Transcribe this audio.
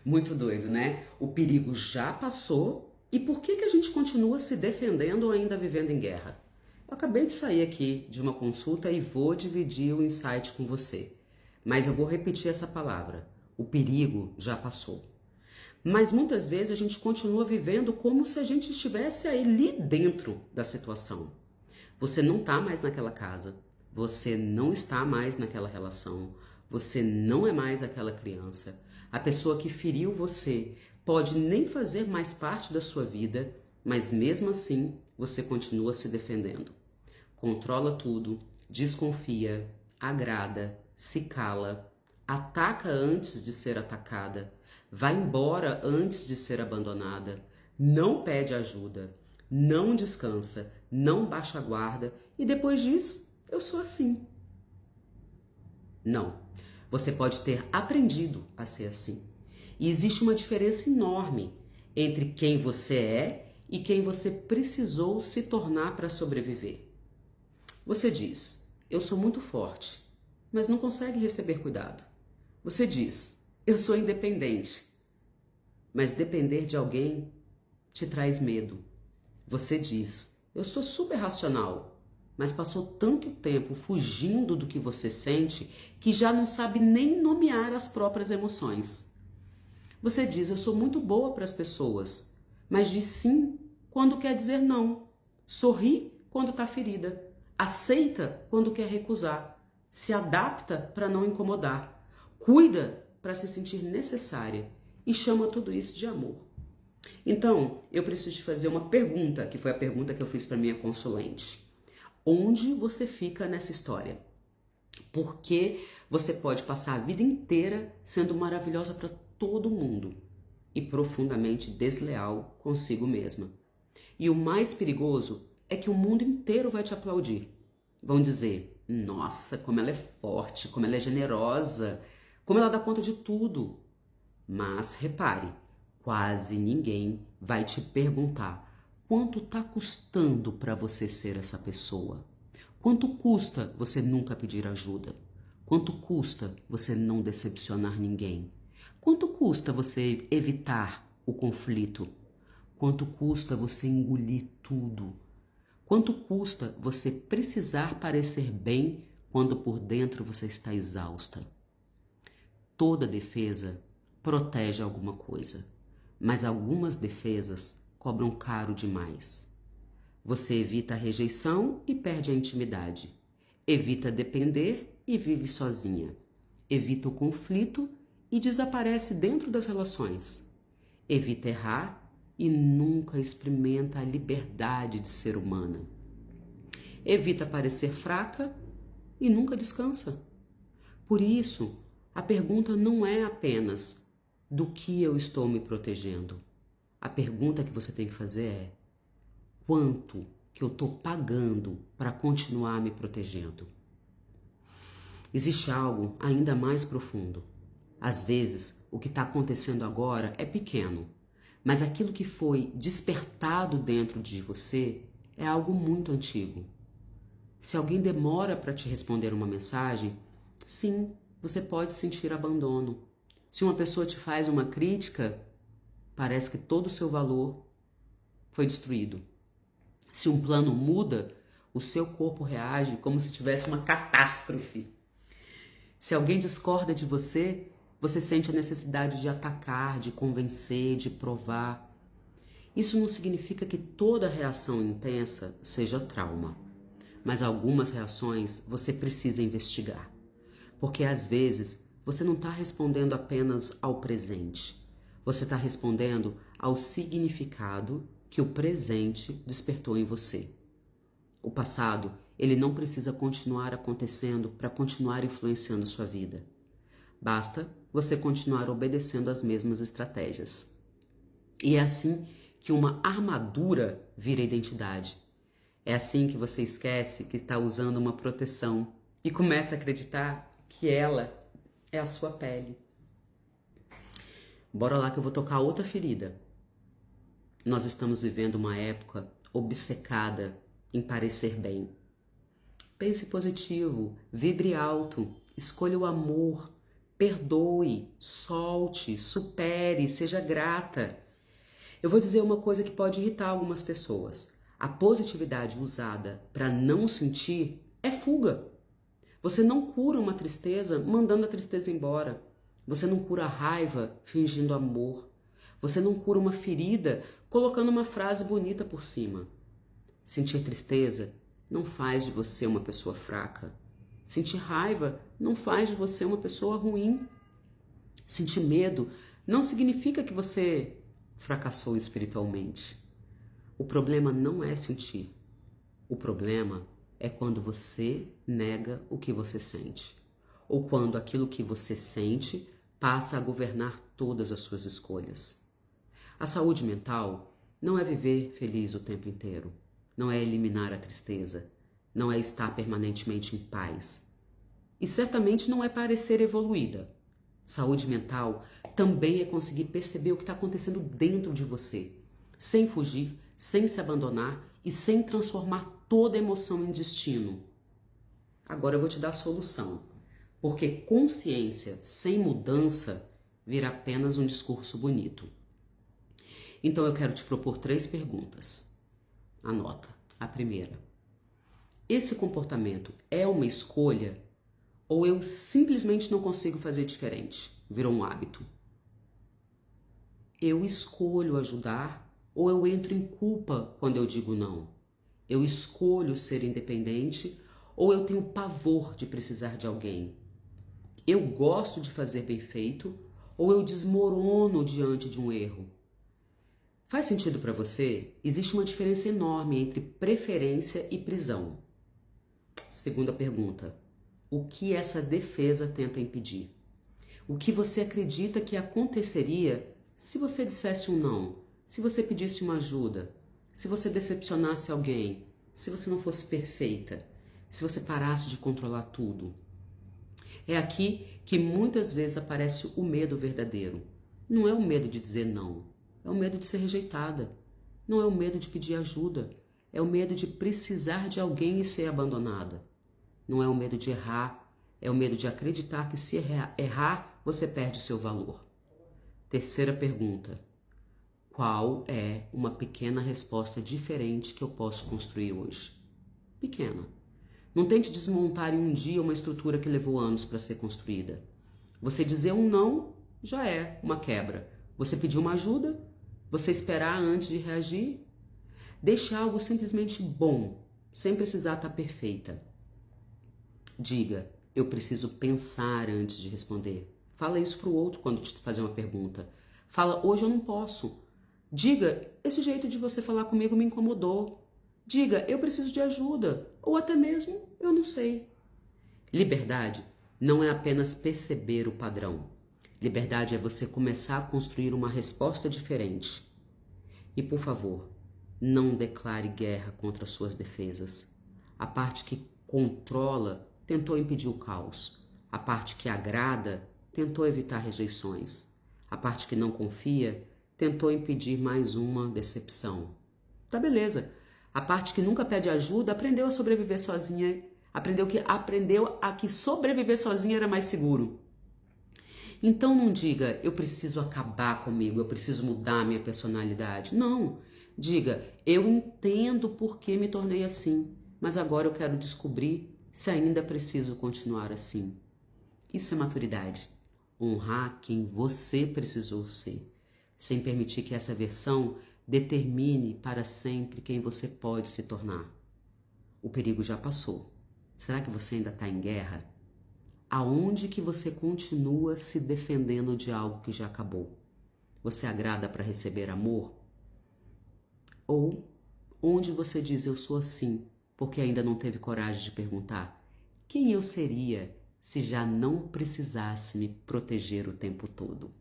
Muito doido, né? O perigo já passou e por que a gente continua se defendendo ou ainda vivendo em guerra? Eu acabei de sair aqui de uma consulta e vou dividir o insight com você. Mas eu vou repetir essa palavra. O perigo já passou. Mas muitas vezes a gente continua vivendo como se a gente estivesse ali dentro da situação. Você não está mais naquela casa, você não está mais naquela relação, você não é mais aquela criança. A pessoa que feriu você pode nem fazer mais parte da sua vida, mas mesmo assim você continua se defendendo. Controla tudo, desconfia, agrada, se cala, ataca antes de ser atacada, vai embora antes de ser abandonada, não pede ajuda, não descansa, não baixa a guarda e depois diz: eu sou assim. Não. Você pode ter aprendido a ser assim. E existe uma diferença enorme entre quem você é e quem você precisou se tornar para sobreviver. Você diz: eu sou muito forte, mas não consegue receber cuidado. Você diz: eu sou independente, mas depender de alguém te traz medo. Você diz: eu sou super racional, mas passou tanto tempo fugindo do que você sente que já não sabe nem nomear as próprias emoções. Você diz: eu sou muito boa para as pessoas, mas diz sim quando quer dizer não. Sorri quando está ferida. Aceita quando quer recusar. Se adapta para não incomodar. Cuida para se sentir necessária. E chama tudo isso de amor. Então, eu preciso te fazer uma pergunta, que foi a pergunta que eu fiz para minha consulente. Onde você fica nessa história? Porque você pode passar a vida inteira sendo maravilhosa para todo mundo e profundamente desleal consigo mesma. E o mais perigoso é que o mundo inteiro vai te aplaudir. Vão dizer: nossa, como ela é forte, como ela é generosa, como ela dá conta de tudo. Mas repare, quase ninguém vai te perguntar quanto está custando para você ser essa pessoa. Quanto custa você nunca pedir ajuda? Quanto custa você não decepcionar ninguém? Quanto custa você evitar o conflito? Quanto custa você engolir tudo? Quanto custa você precisar parecer bem quando por dentro você está exausta? Toda defesa protege alguma coisa, mas algumas defesas cobram caro demais. Você evita a rejeição e perde a intimidade. Evita depender e vive sozinha. Evita o conflito e desaparece dentro das relações. Evita errar e nunca experimenta a liberdade de ser humana. Evita parecer fraca e nunca descansa. Por isso, a pergunta não é apenas do que eu estou me protegendo. A pergunta que você tem que fazer é: quanto que eu estou pagando para continuar me protegendo? Existe algo ainda mais profundo. Às vezes, o que está acontecendo agora é pequeno, mas aquilo que foi despertado dentro de você é algo muito antigo. Se alguém demora para te responder uma mensagem, sim, você pode sentir abandono. Se uma pessoa te faz uma crítica, parece que todo o seu valor foi destruído. Se um plano muda, o seu corpo reage como se tivesse uma catástrofe. Se alguém discorda de você, você sente a necessidade de atacar, de convencer, de provar. Isso não significa que toda reação intensa seja trauma, mas algumas reações você precisa investigar, porque às vezes você não está respondendo apenas ao presente, você está respondendo ao significado que o presente despertou em você. O passado, ele não precisa continuar acontecendo para continuar influenciando sua vida. Basta você continuar obedecendo as mesmas estratégias. E é assim que uma armadura vira identidade. É assim que você esquece que está usando uma proteção e começa a acreditar que ela é a sua pele. Bora lá que eu vou tocar outra ferida. Nós estamos vivendo uma época obcecada em parecer bem. Pense positivo, vibre alto, escolha o amor, Perdoe, solte, supere, seja grata. Eu vou dizer uma coisa que pode irritar algumas pessoas. A positividade usada para não sentir é fuga. Você não cura uma tristeza mandando a tristeza embora. Você não cura a raiva fingindo amor. Você não cura uma ferida colocando uma frase bonita por cima. Sentir tristeza não faz de você uma pessoa fraca. Sentir raiva não faz de você uma pessoa ruim. Sentir medo não significa que você fracassou espiritualmente. O problema não é sentir. O problema é quando você nega o que você sente. Ou quando aquilo que você sente passa a governar todas as suas escolhas. A saúde mental não é viver feliz o tempo inteiro. Não é eliminar a tristeza. Não é estar permanentemente em paz. E certamente não é parecer evoluída. Saúde mental também é conseguir perceber o que está acontecendo dentro de você, sem fugir, sem se abandonar e sem transformar toda emoção em destino. Agora eu vou te dar a solução, porque consciência sem mudança vira apenas um discurso bonito. Então eu quero te propor 3 perguntas. Anota. A primeira: esse comportamento é uma escolha ou eu simplesmente não consigo fazer diferente? Virou um hábito. Eu escolho ajudar ou eu entro em culpa quando eu digo não? Eu escolho ser independente ou eu tenho pavor de precisar de alguém? Eu gosto de fazer bem feito ou eu desmorono diante de um erro? Faz sentido para você? Existe uma diferença enorme entre preferência e prisão. Segunda pergunta: o que essa defesa tenta impedir? O que você acredita que aconteceria se você dissesse um não? Se você pedisse uma ajuda? Se você decepcionasse alguém? Se você não fosse perfeita? Se você parasse de controlar tudo? É aqui que muitas vezes aparece o medo verdadeiro. Não é o medo de dizer não, é o medo de ser rejeitada. Não é o medo de pedir ajuda, é o medo de precisar de alguém e ser abandonada. Não é o medo de errar, é o medo de acreditar que se errar, você perde o seu valor. Terceira pergunta: qual é uma pequena resposta diferente que eu posso construir hoje? Pequena. Não tente desmontar em um dia uma estrutura que levou anos para ser construída. Você dizer um não já é uma quebra. Você pedir uma ajuda, você esperar antes de reagir. Deixe algo simplesmente bom, sem precisar estar perfeita. Diga: eu preciso pensar antes de responder. Fala isso para o outro quando te fazer uma pergunta. Fala: hoje eu não posso. Diga: esse jeito de você falar comigo me incomodou. Diga: eu preciso de ajuda. Ou até mesmo: eu não sei. Liberdade não é apenas perceber o padrão. Liberdade é você começar a construir uma resposta diferente. E por favor, não declare guerra contra suas defesas. A parte que controla tentou impedir o caos. A parte que agrada tentou evitar rejeições. A parte que não confia tentou impedir mais uma decepção. Tá beleza. A parte que nunca pede ajuda aprendeu a sobreviver sozinha. Aprendeu a que sobreviver sozinha era mais seguro. Então não diga: eu preciso acabar comigo, eu preciso mudar a minha personalidade. Não. Diga: eu entendo por que me tornei assim, mas agora eu quero descobrir se ainda preciso continuar assim. Isso é maturidade. Honrar quem você precisou ser, sem permitir que essa versão determine para sempre quem você pode se tornar. O perigo já passou. Será que você ainda está em guerra? Aonde que você continua se defendendo de algo que já acabou? Você agrada para receber amor? Ou onde você diz: eu sou assim, porque ainda não teve coragem de perguntar quem eu seria se já não precisasse me proteger o tempo todo?